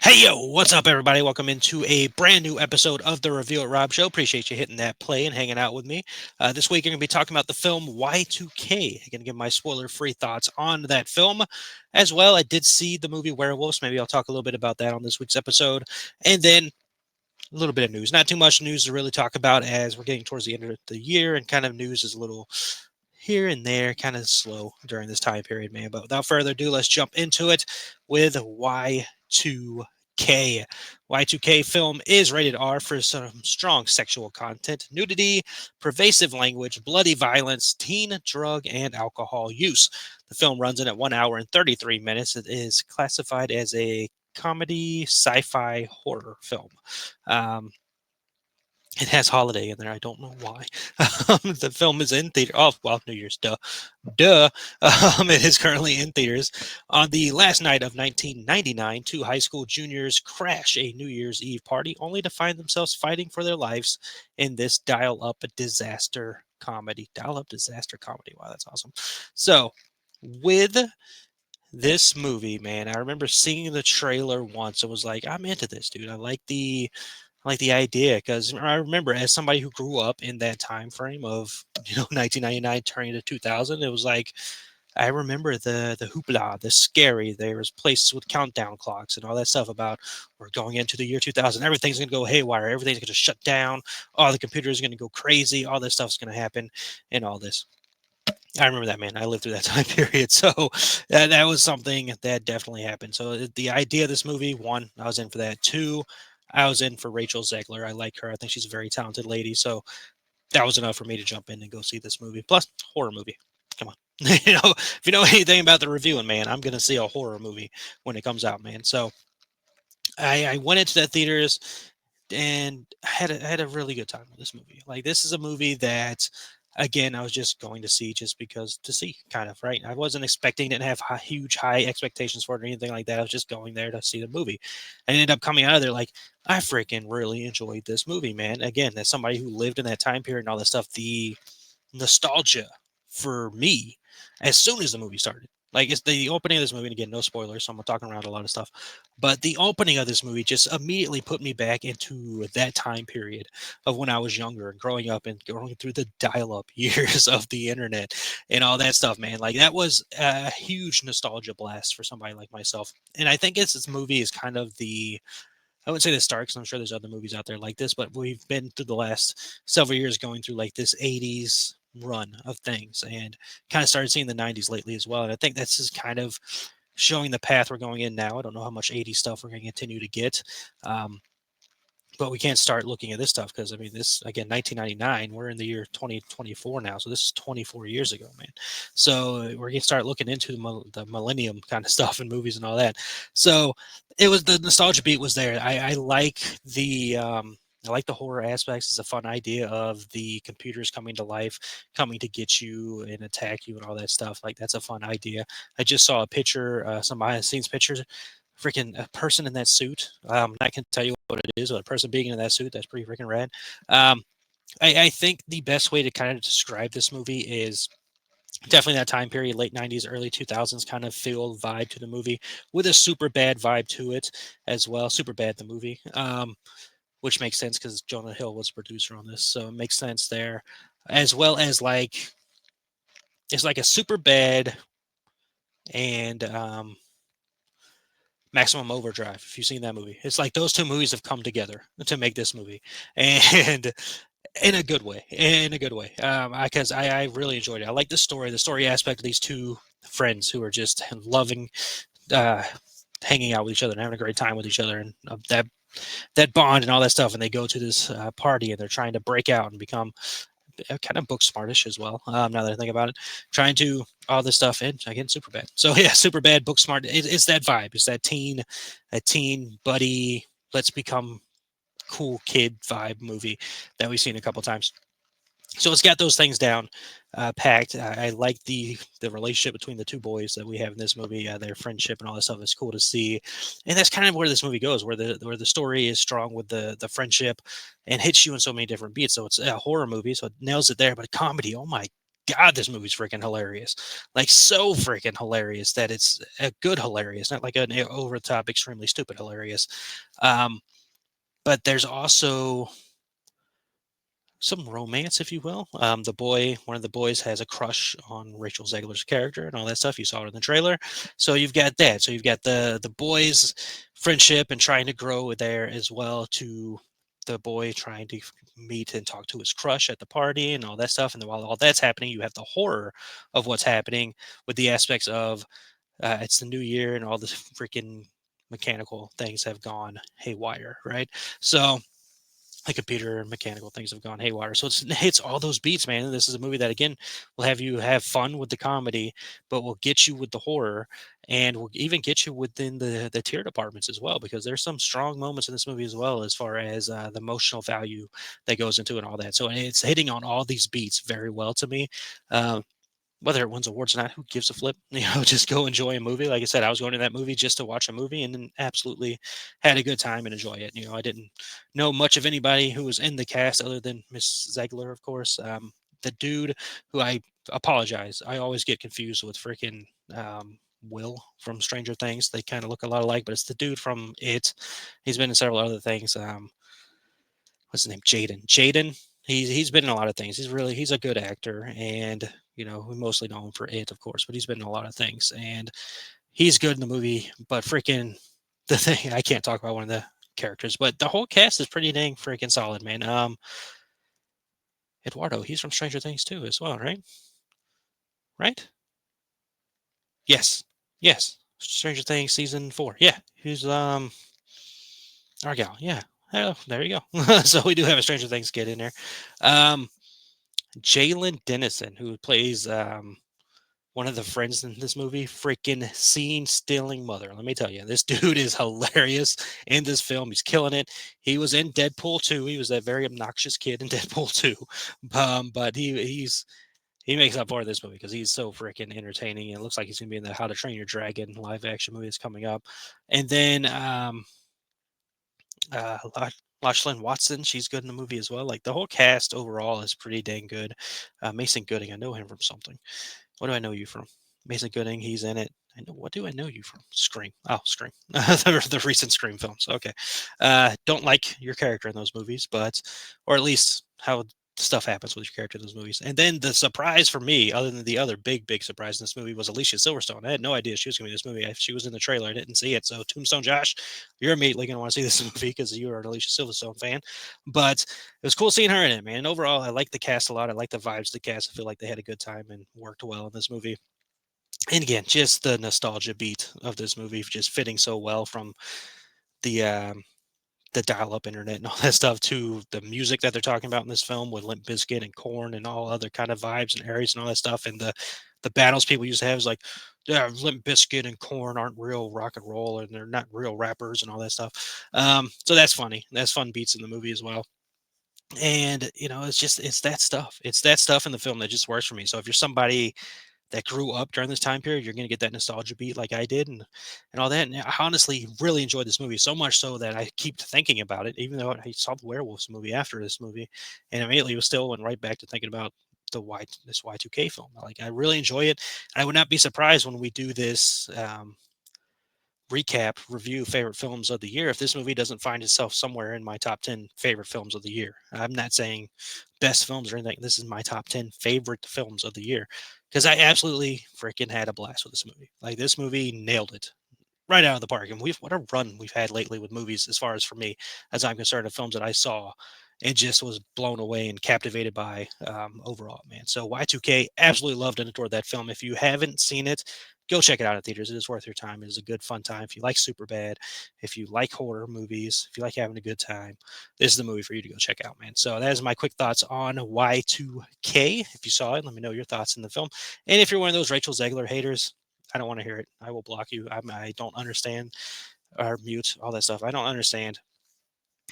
Hey yo, what's up, everybody? Welcome into a brand new episode of the Review at Rob Show. Appreciate you hitting that play and hanging out with me. This week, I'm going to be talking about the film Y2K. I'm going to give my spoiler-free thoughts on that film, as well. I did see the movie Werewolves. Maybe I'll talk a little bit about that on this week's episode, and then a little bit of news. Not too much news to really talk about as we're getting towards the end of the year, and kind of news is a little here and there, kind of slow during this time period, man. But without further ado, let's jump into it with Y2K. Y2K film is rated R for some strong sexual content, nudity, pervasive language, bloody violence, teen drug and alcohol use. The film runs in at 1 hour and 33 minutes. It is classified as a comedy sci-fi horror film. Um, it has holiday in there. I don't know why. The film is in theater. Oh, well, New Year's, duh. Duh. It is currently in theaters. On the last night of 1999, two high school juniors crash a New Year's Eve party only to find themselves fighting for their lives in this dial up disaster comedy. Dial up disaster comedy. Wow, that's awesome. So, with this movie, man, I remember seeing the trailer once. It was like, I'm into this, dude. I like the idea because I remember as somebody who grew up in that time frame of 1999 turning to 2000, it was like I remember the hoopla, the scary. There was places with countdown clocks and all that stuff about we're going into the year 2000. Everything's gonna go haywire. Everything's gonna shut down. All the computers are gonna go crazy. All this stuff's gonna happen, and all this. I remember that, man. I lived through that time period, so that was something that definitely happened. So the idea of this movie, one, I was in for that. Two, I was in for Rachel Zegler. I like her. I think she's a very talented lady. So that was enough for me to jump in and go see this movie. Plus, horror movie. Come on, if you know anything about the reviewing, man, I'm gonna see a horror movie when it comes out, man. So I went into the theaters and I had a really good time with this movie. Like this is a movie that again I was just going to see just because to see kind of right. I wasn't expecting, didn't have huge high expectations for it or anything like that. I was just going there to see the movie. I ended up coming out of there like I freaking really enjoyed this movie, man. Again, as somebody who lived in that time period and all that stuff, the nostalgia for me as soon as the movie started. Like it's the opening of this movie, and again, no spoilers, so I'm talking around a lot of stuff. But the opening of this movie just immediately put me back into that time period of when I was younger and growing up and going through the dial-up years of the internet and all that stuff, man. Like that was a huge nostalgia blast for somebody like myself. And I think this movie is kind of the I wouldn't say the start because I'm sure there's other movies out there like this, but we've been through the last several years going through like this 80s run of things and kind of started seeing the 90s lately as well. And I think that's just kind of showing the path we're going in now. I don't know how much 80s stuff we're going to continue to get. Um, but we can't start looking at this stuff because I mean, this again, 1999. We're in the year 2024 now, so this is 24 years ago, man. So we're gonna start looking into the millennium kind of stuff and movies and all that. So it was the nostalgia beat was there. I like I like the horror aspects. It's a fun idea of the computers coming to life, coming to get you and attack you and all that stuff. Like that's a fun idea. I just saw a picture, some behind the scenes pictures freaking a person in that suit. I can tell you what it is, but a person being in that suit, that's pretty freaking rad. Um, I think the best way to kind of describe this movie is definitely that time period, late 90s, early 2000s kind of feel vibe to the movie with a super bad vibe to it as well. Super bad, the movie, which makes sense because Jonah Hill was a producer on this. So it makes sense there. As well as like, it's like a super bad and Maximum Overdrive, if you've seen that movie. It's like those two movies have come together to make this movie, and in a good way. In a good way, because I really enjoyed it. I like the story aspect of these two friends who are just loving, uh, hanging out with each other and having a great time with each other, and that bond and all that stuff. And they go to this party and they're trying to break out and become kind of book smartish as well. Now that I think about it, trying to all this stuff and again, super bad. So yeah, super bad, book smart. It's that vibe. It's that a teen buddy. Let's become cool kid vibe movie that we've seen a couple times. So it's got those things down, packed. I like the relationship between the two boys that we have in this movie. Their friendship and all that stuff is cool to see, and that's kind of where this movie goes, where the story is strong with the friendship, and hits you in so many different beats. So it's a horror movie, so it nails it there. But a comedy, oh my God, this movie's freaking hilarious. Like, so freaking hilarious that it's a good hilarious, not like an over the top, extremely stupid hilarious. Um, but there's also some romance, if you will. One of the boys has a crush on Rachel Zegler's character and all that stuff. You saw it in the trailer. So you've got that. So you've got the boys' friendship and trying to grow there as well to the boy trying to meet and talk to his crush at the party and all that stuff. And then while all that's happening, you have the horror of what's happening with the aspects of it's the new year and all the freaking mechanical things have gone haywire, right? So the computer and mechanical things have gone haywire. So it's hits all those beats, man. This is a movie that again will have you have fun with the comedy, but will get you with the horror and will even get you within the tear departments as well, because there's some strong moments in this movie as well as far as the emotional value that goes into it and all that. So it's hitting on all these beats very well to me. Um, whether it wins awards or not, who gives a flip? Just go enjoy a movie. Like I said, I was going to that movie just to watch a movie and then absolutely had a good time and enjoy it. I didn't know much of anybody who was in the cast other than Miss Zegler, of course. The dude who I apologize, I always get confused with freaking Will from Stranger Things. They kind of look a lot alike, but it's the dude from It. He's been in several other things. What's his name? Jaden. He's been in a lot of things. He's a good actor, and we mostly know him for It, of course, but he's been in a lot of things, and he's good in the movie. But freaking the thing, I can't talk about one of the characters, but the whole cast is pretty dang freaking solid, man. Eduardo, he's from Stranger Things too, as well, right? Right? Yes, yes. Stranger Things season 4. Yeah, he's Argal. Yeah. Oh, there you go. So we do have a Stranger Things kid in there. Um, Jalen Dennison, who plays one of the friends in this movie, freaking scene stealing mother. Let me tell you, this dude is hilarious in this film. He's killing it. He was in Deadpool 2. He was that very obnoxious kid in Deadpool 2. But he makes up for this movie because he's so freaking entertaining. And it looks like he's gonna be in the How to Train Your Dragon live action movie that's coming up. And then uh, Lachlan Watson, she's good in the movie as well. Like the whole cast overall is pretty dang good. Mason Gooding, I know him from something. What do I know you from? Mason Gooding, he's in it. I know. What do I know you from? Scream. Oh, Scream. The recent Scream films. Okay. Don't like your character in those movies, or at least how stuff happens with your character in those movies. And then the surprise for me, other than the other big surprise in this movie, was Alicia Silverstone. I had no idea she was going to be in this movie. She was in the trailer. I didn't see it. So, Tombstone Josh, you're immediately going to want to see this movie because you are an Alicia Silverstone fan. But it was cool seeing her in it, man. And overall, I like the cast a lot. I like the vibes of the cast. I feel like they had a good time and worked well in this movie. And again, just the nostalgia beat of this movie just fitting so well from the um, the dial-up internet and all that stuff to the music that they're talking about in this film with Limp Bizkit and Corn and all other kind of vibes and areas and all that stuff. And the battles people used to have is like, yeah, Limp Bizkit and Corn aren't real rock and roll and they're not real rappers and all that stuff. So that's funny. That's fun beats in the movie as well. And it's that stuff. It's that stuff in the film that just works for me. So if you're somebody that grew up during this time period, you're going to get that nostalgia beat like I did and all that. And I honestly really enjoyed this movie so much so that I keep thinking about it, even though I saw the werewolves movie after this movie, and immediately was still went right back to thinking about this Y2K film. Like I really enjoy it. And I would not be surprised when we do this recap review favorite films of the year if this movie doesn't find itself somewhere in my top 10 favorite films of the year. I'm not saying best films or anything. This is my top 10 favorite films of the year because I absolutely freaking had a blast with this movie. Like this movie nailed it right out of the park. And what a run we've had lately with movies, as far as for me, as I'm concerned, of films that I saw and just was blown away and captivated by overall, man. So Y2K, absolutely loved and adored that film. If you haven't seen it, go check it out at theaters. It is worth your time. It is a good, fun time. If you like super bad, if you like horror movies, if you like having a good time, this is the movie for you to go check out, man. So that is my quick thoughts on Y2K. If you saw it, let me know your thoughts in the film. And if you're one of those Rachel Zegler haters, I don't want to hear it. I will block you. I don't understand or mute all that stuff. I don't understand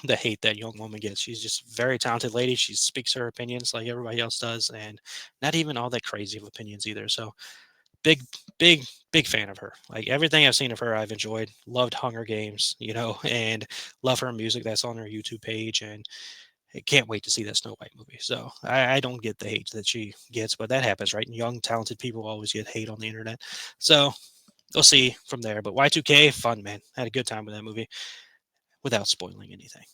the hate that young woman gets. She's just a very talented lady. She speaks her opinions like everybody else does, and not even all that crazy of opinions either. So big, big fan of her. Like everything I've seen of her, I've enjoyed. Loved Hunger Games, and love her music that's on her YouTube page. And I can't wait to see that Snow White movie. So I don't get the hate that she gets, but that happens, right? And young, talented people always get hate on the internet. So we'll see from there. But Y2K, fun, man. Had a good time with that movie without spoiling anything.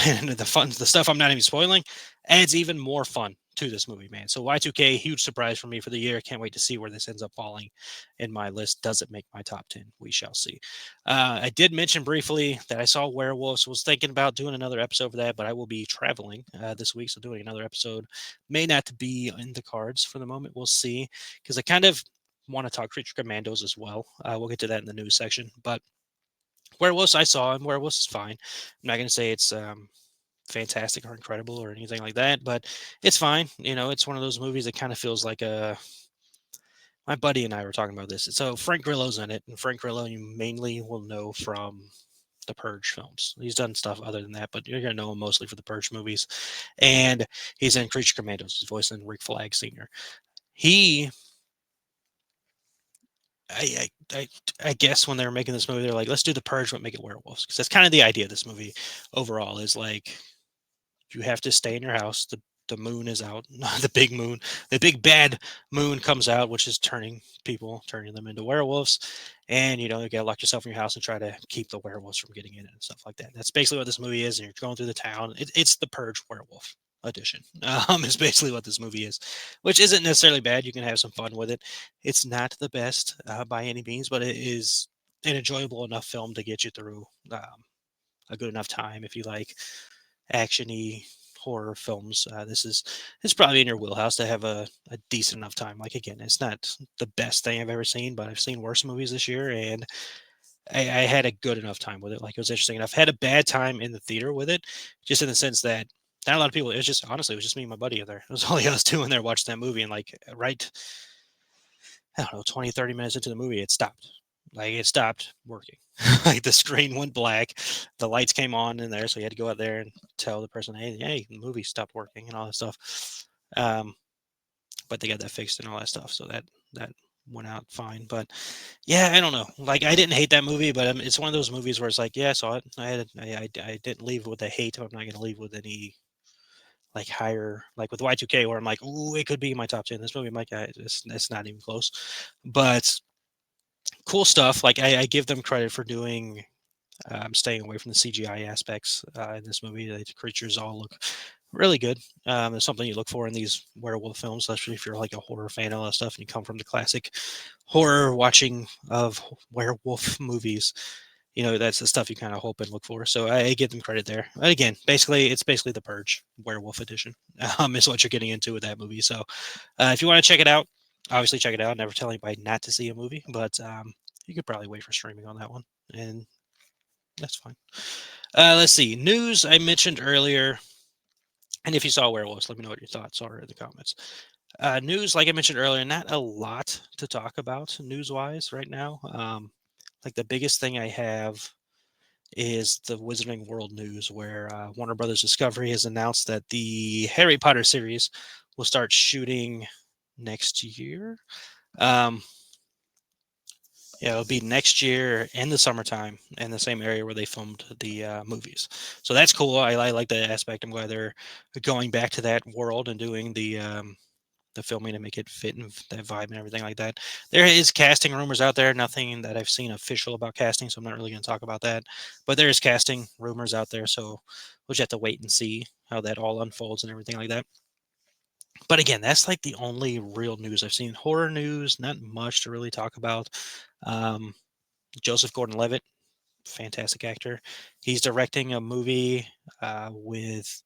And the stuff I'm not even spoiling adds even more fun to this movie, man. So Y2K, huge surprise for me for the year. Can't wait to see where this ends up falling in my list. Does it make my top 10? We shall see. I did mention briefly that I saw Werewolves. Was thinking about doing another episode for that, but I will be traveling this week, so doing another episode may not be in the cards for the moment. We'll see, because I kind of want to talk Creature Commandos as well. We'll get to that in the news section, but Werewolves I saw, and Werewolves is fine. I'm not going to say it's fantastic or incredible or anything like that, but it's fine. It's one of those movies that kind of feels like a. My buddy and I were talking about this. So Frank Grillo's in it, and Frank Grillo you mainly will know from the Purge films. He's done stuff other than that, but you're gonna know him mostly for the Purge movies. And he's in Creature Commandos. He's voicing Rick Flag Sr. He I guess when they were making this movie, they're like, let's do the Purge, but make it werewolves, because that's kind of the idea of this movie overall. Is like you have to stay in your house. The moon is out, the big moon, the big bad moon comes out, which is turning them into werewolves, and you gotta lock yourself in your house and try to keep the werewolves from getting in it and stuff like that. That's basically what this movie is, and you're going through the town. It's the Purge werewolf edition. Is basically what this movie is, which isn't necessarily bad. You can have some fun with it. It's not the best by any means, but it is an enjoyable enough film to get you through a good enough time if you like actiony horror films. It's probably in your wheelhouse to have a decent enough time. Like, again, it's not the best thing I've ever seen, but I've seen worse movies this year, and I had a good enough time with it. Like, it was interesting enough. Had a bad time in the theater with it, just in the sense that not a lot of people. It was just, honestly, it was just me and my buddy in there. It was only us two in there watching that movie, and like right, I don't know, 20, 30 minutes into the movie, it stopped. Like, it stopped working. Like, the screen went black, the lights came on in there, so you had to go out there and tell the person, hey, the movie stopped working and all that stuff. But they got that fixed and all that stuff, so that went out fine. But yeah, I don't know. Like, I didn't hate that movie, but it's one of those movies where it's like, yeah, I saw it. I didn't leave with a hate. I'm not going to leave with any like higher, like with Y2K, where I'm like, ooh, it could be my top 10. This movie might, it's not even close. But cool stuff. Like, I give them credit for doing staying away from the CGI aspects in this movie. The creatures all look really good. There's something you look for in these werewolf films, especially if you're like a horror fan and all that stuff, and you come from the classic horror watching of werewolf movies. That's the stuff you kind of hope and look for. So I give them credit there. But again, it's basically the Purge werewolf edition. Is what you're getting into with that movie. So if you want to check it out, obviously check it out. Never tell anybody not to see a movie, but you could probably wait for streaming on that one, and that's fine. Let's see. News I mentioned earlier. And if you saw Werewolves, let me know what your thoughts are in the comments. News, like I mentioned earlier, not a lot to talk about news-wise right now. Like, the biggest thing I have is the Wizarding World news, where Warner Brothers Discovery has announced that the Harry Potter series will start shooting next year. Yeah, it'll be next year in the summertime in the same area where they filmed the movies. So that's cool. I like that aspect. I'm glad they're going back to that world and doing the filming to make it fit and that vibe and everything like that. There is casting rumors out there. Nothing that I've seen official about casting, so I'm not really going to talk about that. But there is casting rumors out there, so we'll just have to wait and see how that all unfolds and everything like that. But again, that's like the only real news I've seen. Horror news, not much to really talk about. Joseph Gordon-Levitt, fantastic actor. He's directing a movie with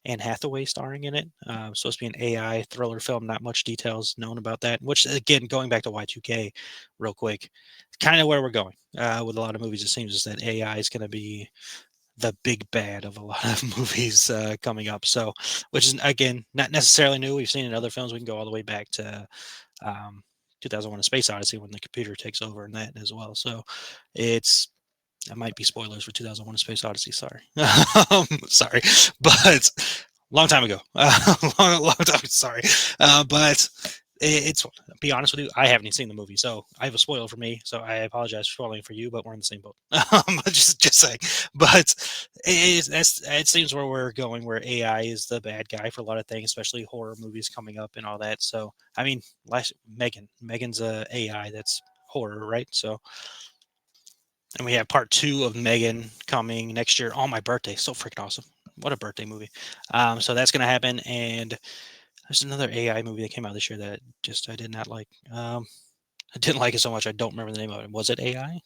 Anne Hathaway starring in it. Supposed to be an AI thriller film. Not much details known about that. Which, again, going back to Y2K real quick, kind of where we're going with a lot of movies. It seems is that AI is going to be the big bad of a lot of movies coming up. So, which is, again, not necessarily new. We've seen in other films. We can go all the way back to 2001: A Space Odyssey, when the computer takes over in that as well. So that might be spoilers for 2001: A Space Odyssey. Sorry, sorry, but long time ago, long time. Sorry, but It's be honest with you, I haven't seen the movie, so I have a spoiler for me. So I apologize for spoiling for you, but we're in the same boat. Just saying. But it seems where we're going, where AI is the bad guy for a lot of things, especially horror movies coming up and all that. So I mean, Megan's a AI that's horror, right? So and we have part two of Megan coming next year on my birthday. So freaking awesome! What a birthday movie! So that's gonna happen, and there's another AI movie that came out this year that just I did not like. I didn't like it so much. I don't remember the name of it. Was it AI?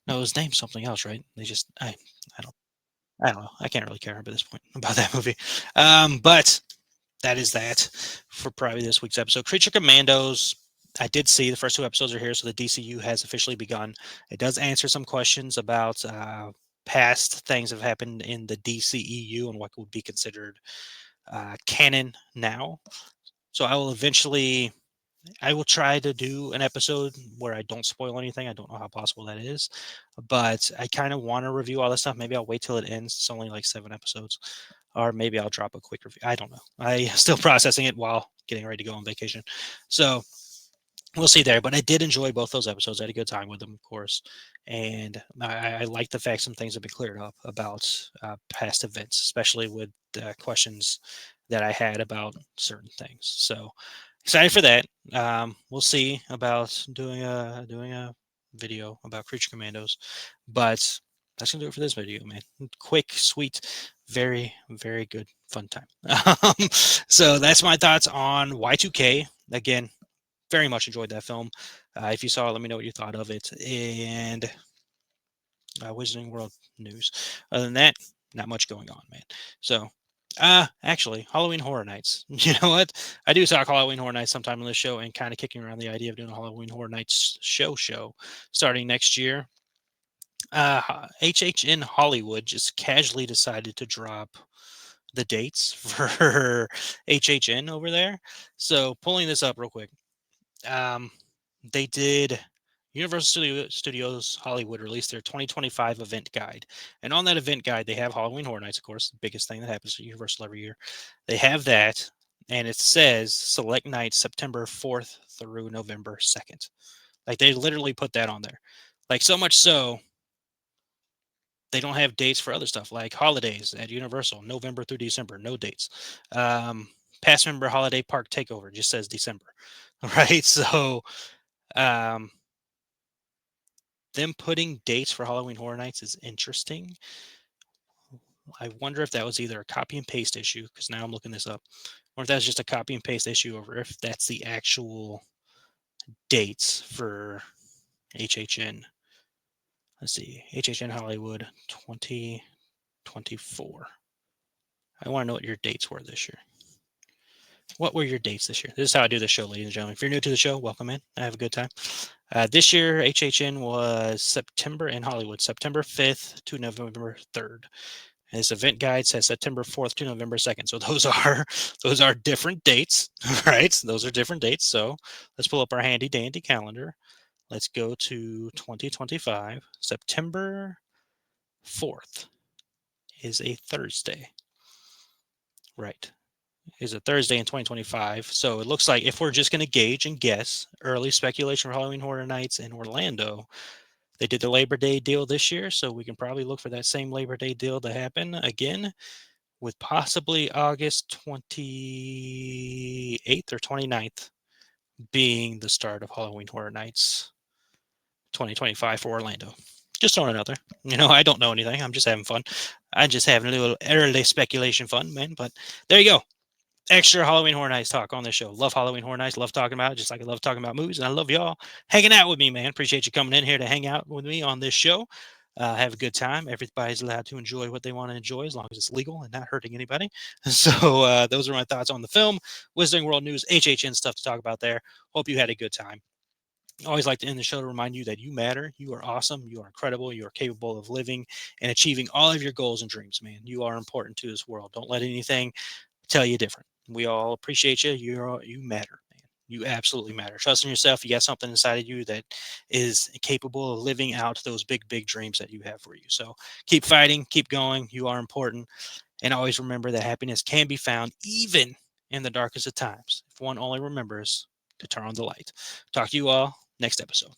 No, it was named something else, right? I don't I don't know. I can't really care at this point about that movie. But that is that for probably this week's episode. Creature Commandos. I did see the first two episodes are here, so the DCU has officially begun. It does answer some questions about past things that have happened in the DCEU and what would be considered canon now. So I will try to do an episode where I don't spoil anything. I don't know how possible that is, but I kind of want to review all this stuff. Maybe I'll wait till it ends. It's only like 7 episodes, or maybe I'll drop a quick review. I don't know. I still processing it while getting ready to go on vacation. So we'll see there. But I did enjoy both those episodes. I had a good time with them, of course, and I like the fact some things have been cleared up about past events, especially with questions that I had about certain things. So excited for that. We'll see about doing a video about Creature Commandos, but that's gonna do it for this video, man. Quick, sweet, very, very good, fun time. So that's my thoughts on Y2K. Again, very much enjoyed that film. If you saw it, let me know what you thought of it. And Wizarding World news. Other than that, not much going on, man. So, actually, Halloween Horror Nights. You know what? I do talk Halloween Horror Nights sometime on this show, and kind of kicking around the idea of doing a Halloween Horror Nights show starting next year. HHN Hollywood just casually decided to drop the dates for HHN over there. So, pulling this up real quick. Um, they did Studios Hollywood released their 2025 event guide. And on that event guide, they have Halloween Horror Nights, of course, the biggest thing that happens at Universal every year. They have that, and it says select nights September 4th through November 2nd. Like they literally put that on there. Like so much so, they don't have dates for other stuff like holidays at Universal, November through December, no dates. Past member holiday park takeover just says December, right? So, um, them putting dates for Halloween Horror Nights is interesting. I wonder if that was either a copy and paste issue, because now I'm looking this up, or if that's just a copy and paste issue, or if that's the actual dates for HHN. Let's see, HHN Hollywood 2024. I want to know what your dates were this year. What were your dates this year? This is how I do the show, ladies and gentlemen. If you're new to the show, welcome in. I have a good time. This year, HHN was September in Hollywood, September 5th to November 3rd. And this event guide says September 4th to November 2nd. So those are different dates, right? Those are different dates. So let's pull up our handy dandy calendar. Let's go to 2025. September 4th is a Thursday. Right. Is a Thursday in 2025. So it looks like if we're just going to gauge and guess, early speculation for Halloween Horror Nights in Orlando, they did the Labor Day deal this year, so we can probably look for that same Labor Day deal to happen again, with possibly August 28th or 29th being the start of Halloween Horror Nights 2025 for Orlando. Just throwing it out there. You know, I don't know anything. I'm just having fun. I'm just having a little early speculation fun, man. But there you go. Extra Halloween Horror Nights talk on this show. Love Halloween Horror Nights. Love talking about it, just like I love talking about movies. And I love y'all hanging out with me, man. Appreciate you coming in here to hang out with me on this show. Have a good time. Everybody's allowed to enjoy what they want to enjoy as long as it's legal and not hurting anybody. So those are my thoughts on the film. Wizarding World News, HHN stuff to talk about there. Hope you had a good time. I always like to end the show to remind you that you matter. You are awesome. You are incredible. You are capable of living and achieving all of your goals and dreams, man. You are important to this world. Don't let anything tell you different. We all appreciate you. You matter, man. You absolutely matter. Trust in yourself. You got something inside of you that is capable of living out those big, big dreams that you have for you. So keep fighting, keep going. You are important. And always remember that happiness can be found even in the darkest of times if one only remembers to turn on the light. Talk to you all next episode.